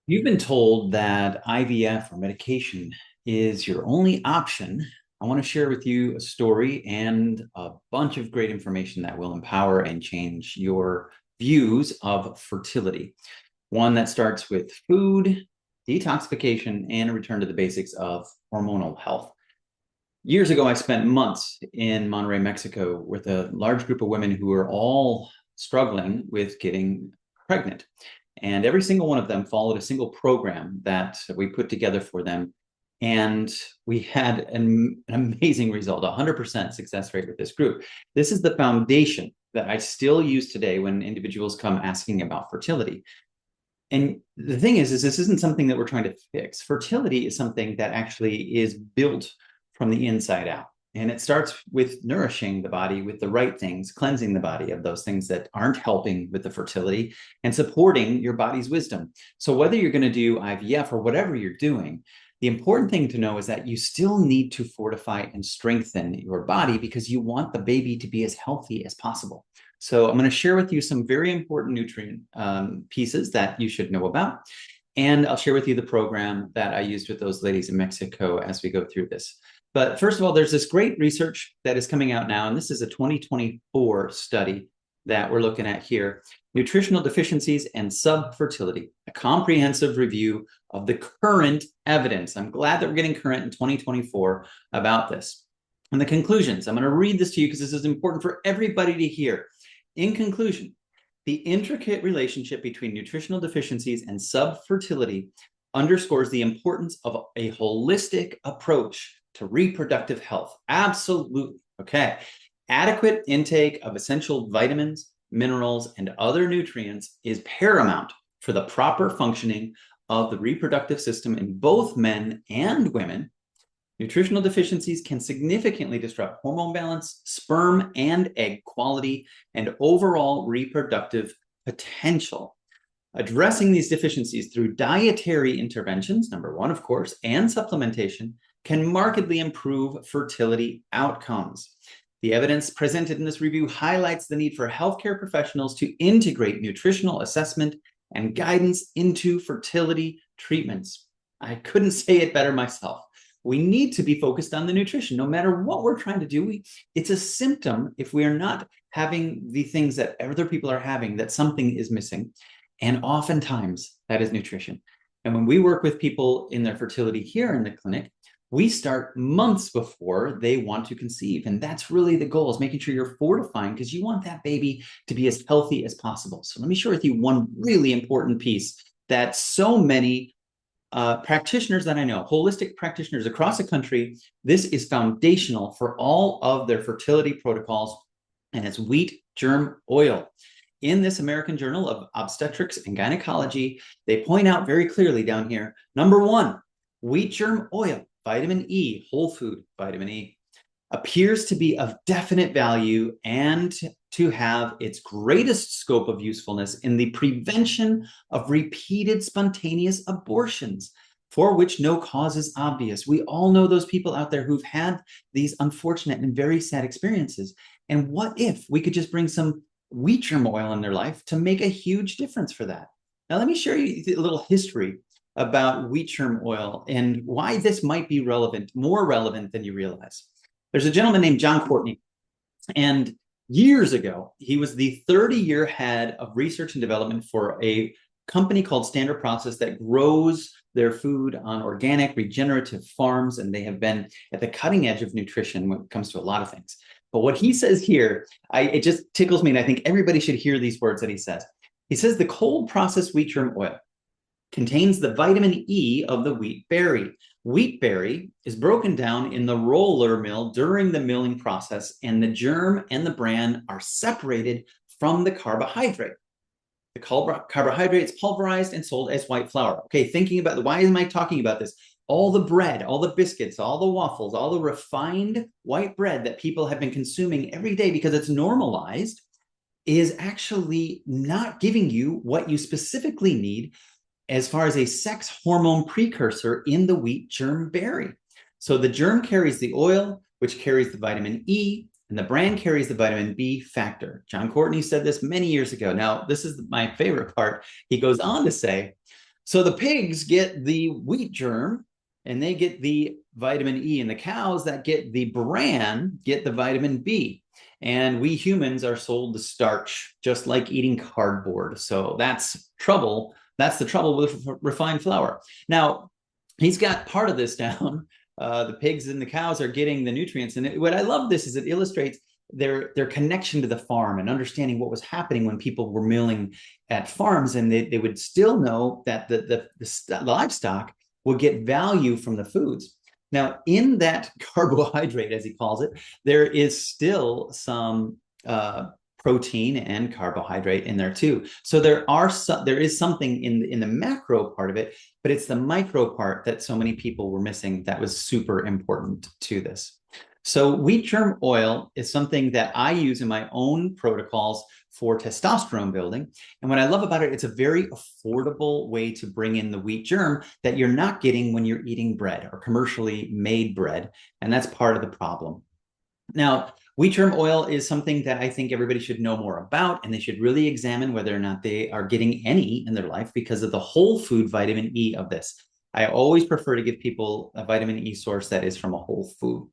You've been told that IVF or medication is your only option. I want to share with you a story and a bunch of great information that will empower and change your views of fertility. One that starts with food, detoxification, and a return to the basics of hormonal health. Years ago, I spent months in Monterrey, Mexico, with a large group of women who were all struggling with getting pregnant. And every single one of them followed a single program that we put together for them. And we had an amazing result, 100% success rate with this group. This is the foundation that I still use today when individuals come asking about fertility. And the thing is this isn't something that we're trying to fix. Fertility is something that actually is built from the inside out. And it starts with nourishing the body with the right things, cleansing the body of those things that aren't helping with the fertility and supporting your body's wisdom. So whether you're going to do IVF or whatever you're doing, the important thing to know is that you still need to fortify and strengthen your body because you want the baby to be as healthy as possible. So I'm going to share with you some very important nutrient pieces that you should know about. And I'll share with you the program that I used with those ladies in Mexico as we go through this. But first of all, there's this great research that is coming out now, and this is a 2024 study that we're looking at here. Nutritional deficiencies and subfertility, a comprehensive review of the current evidence. I'm glad that we're getting current in 2024 about this. And the conclusions, I'm going to read this to you because this is important for everybody to hear. In conclusion, the intricate relationship between nutritional deficiencies and subfertility underscores the importance of a holistic approach to reproductive health. Absolutely. Okay. Adequate intake of essential vitamins, minerals, and other nutrients is paramount for the proper functioning of the reproductive system in both men and women. Nutritional deficiencies can significantly disrupt hormone balance, sperm and egg quality, and overall reproductive potential. Addressing these deficiencies through dietary interventions, number one, of course, and supplementation can markedly improve fertility outcomes. The evidence presented in this review highlights the need for healthcare professionals to integrate nutritional assessment and guidance into fertility treatments. I couldn't say it better myself. We need to be focused on the nutrition. No matter what we're trying to do, it's a symptom if we are not having the things that other people are having, that something is missing. And oftentimes that is nutrition. And when we work with people in their fertility here in the clinic, we start months before they want to conceive. And that's really the goal, is making sure you're fortifying, because you want that baby to be as healthy as possible. So let me share with you one really important piece that so many practitioners that I know, holistic practitioners across the country, this is foundational for all of their fertility protocols, and it's wheat germ oil. In this American Journal of Obstetrics and Gynecology, they point out very clearly down here, number one, wheat germ oil, vitamin E, whole food vitamin E, appears to be of definite value and to have its greatest scope of usefulness in the prevention of repeated spontaneous abortions, for which no cause is obvious. We all know those people out there who've had these unfortunate and very sad experiences. And what if we could just bring some wheat germ oil in their life to make a huge difference for that? Now, let me share you a little history about wheat germ oil and why this might be relevant, more relevant than you realize. There's a gentleman named John Courtney, and years ago, he was the 30-year head of research and development for a company called Standard Process that grows their food on organic, regenerative farms, and they have been at the cutting edge of nutrition when it comes to a lot of things. But what he says here, it just tickles me, and I think everybody should hear these words that he says. He says the cold processed wheat germ oil contains the vitamin E of the wheat berry. Wheat berry is broken down in the roller mill during the milling process, and the germ and the bran are separated from the carbohydrate. The carbohydrate is pulverized and sold as white flour. Okay, thinking about why am I talking about this? All the bread, all the biscuits, all the waffles, all the refined white bread that people have been consuming every day because it's normalized is actually not giving you what you specifically need as far as a sex hormone precursor in the wheat germ berry. So the germ carries the oil, which carries the vitamin E, and the bran carries the vitamin B factor. John Courtney said this many years ago. Now, this is my favorite part. He goes on to say, So the pigs get the wheat germ and they get the vitamin E, and the cows that get the bran get the vitamin B. And we humans are sold the starch, just like eating cardboard. So that's trouble. That's the trouble with refined flour. Now, he's got part of this down. The pigs and the cows are getting the nutrients. And what I love this is it illustrates their connection to the farm and understanding what was happening when people were milling at farms, and they would still know that the livestock would get value from the foods. Now, in that carbohydrate, as he calls it, there is still some protein and carbohydrate in there too. So there is something in the macro part of it, but it's the micro part that so many people were missing that was super important to this. So wheat germ oil is something that I use in my own protocols for testosterone building. And what I love about it, it's a very affordable way to bring in the wheat germ that you're not getting when you're eating bread or commercially made bread. And that's part of the problem. Now, wheat germ oil is something that I think everybody should know more about, and they should really examine whether or not they are getting any in their life because of the whole food vitamin E of this. I always prefer to give people a vitamin E source that is from a whole food.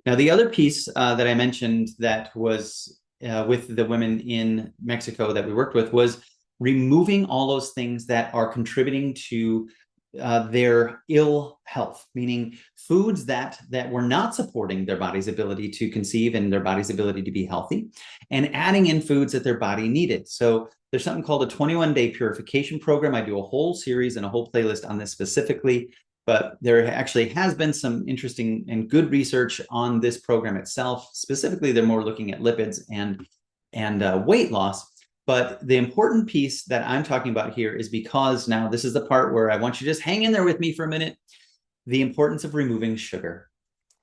Now, the other piece that I mentioned that was with the women in Mexico that we worked with was removing all those things that are contributing to their ill health, meaning foods that were not supporting their body's ability to conceive and their body's ability to be healthy, and adding in foods that their body needed. So there's something called a 21-day purification program. I do a whole series and a whole playlist on this specifically. But there actually has been some interesting and good research on this program itself. Specifically, they're more looking at lipids and weight loss. But the important piece that I'm talking about here is because now this is the part where I want you to just hang in there with me for a minute. The importance of removing sugar.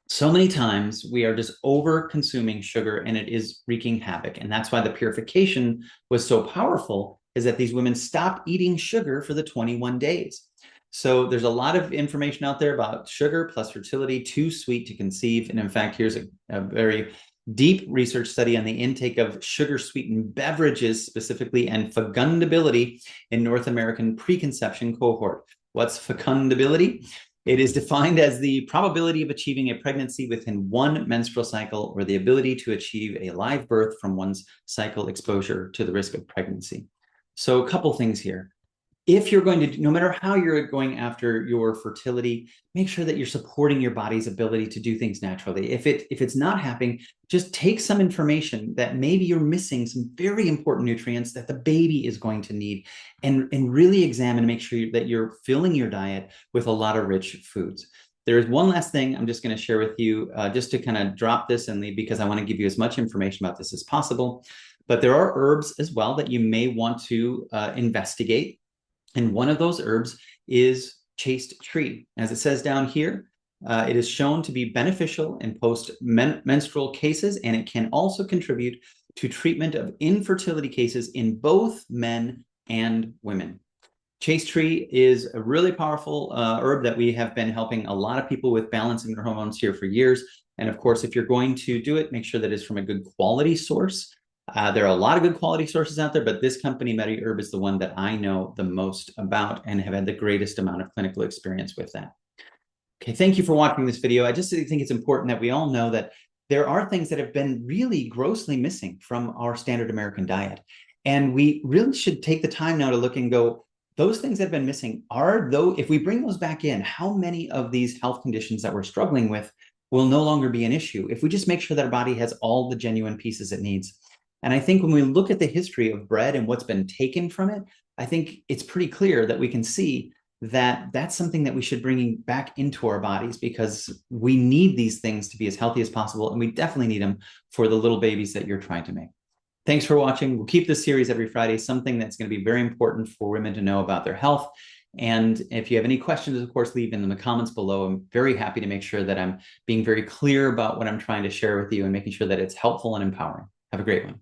So many times we are just over consuming sugar and it is wreaking havoc. And that's why the purification was so powerful, is that these women stopped eating sugar for the 21 days. So there's a lot of information out there about sugar plus fertility, too sweet to conceive. And in fact, here's a very deep research study on the intake of sugar-sweetened beverages specifically and fecundability in North American preconception cohort. What's fecundability? It is defined as the probability of achieving a pregnancy within one menstrual cycle, or the ability to achieve a live birth from one's cycle exposure to the risk of pregnancy. So a couple things here. If you're going to, no matter how you're going after your fertility, make sure that you're supporting your body's ability to do things naturally. If it's not happening, just take some information that maybe you're missing some very important nutrients that the baby is going to need, and really examine and make sure that you're filling your diet with a lot of rich foods. There is one last thing I'm just going to share with you, just to kind of drop this and leave, because I want to give you as much information about this as possible. But there are herbs as well that you may want to investigate. And one of those herbs is chaste tree. As it says down here, it is shown to be beneficial in post-menstrual cases, and it can also contribute to treatment of infertility cases in both men and women. Chaste tree is a really powerful herb that we have been helping a lot of people with balancing their hormones here for years. And of course, if you're going to do it, make sure that it's from a good quality source. There are a lot of good quality sources out there, but this company, MediHerb, is the one that I know the most about and have had the greatest amount of clinical experience with that. Okay, thank you for watching this video. I just think it's important that we all know that there are things that have been really grossly missing from our standard American diet. And we really should take the time now to look and go, those things that have been missing are, though, if we bring those back in, how many of these health conditions that we're struggling with will no longer be an issue if we just make sure that our body has all the genuine pieces it needs. And I think when we look at the history of bread and what's been taken from it, I think it's pretty clear that we can see that that's something that we should bring back into our bodies, because we need these things to be as healthy as possible. And we definitely need them for the little babies that you're trying to make. Thanks for watching. We'll keep this series every Friday, something that's going to be very important for women to know about their health. And if you have any questions, of course, leave them in the comments below. I'm very happy to make sure that I'm being very clear about what I'm trying to share with you and making sure that it's helpful and empowering. Have a great one.